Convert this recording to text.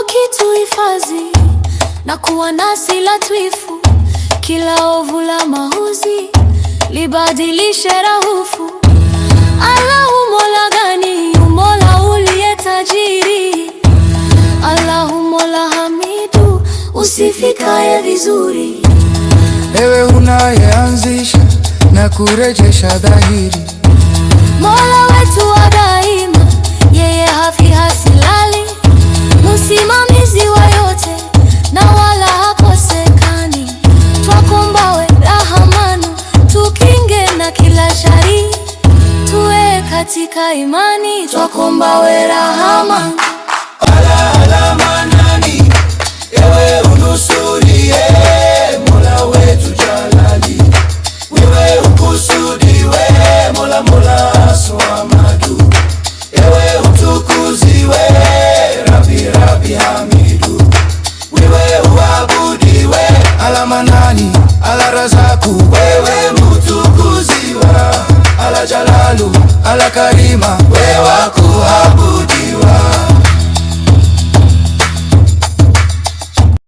ukituhifadhi na kuwa nasi latifu, kila ovu la mahuzi libadilishe rahufu. Allahu Mola gani, Mola uliye tajiri, Allahu Mola hamidu, usifikaye vizuri. Ewe unayeanzisha na kurejesha dhahiri, Mola wetu wa daima, yeye hafi hasilali, msimamizi wa yote na wala hakosekani. Twakuomba we Rahamanu, tukinge na kila shari, tuwe katika imani. Twakuomba we Rahamanu. Ala manani, ewe unusurie, Mola wetu jalali, wewe ukusudiwe, Mola Swamadu, ewe utukuziwe, Rabbi hamidu, wewe uabudiwe. Ala manani, ala razaku, wewe mutukuziwa, ala jalalu, ala karima,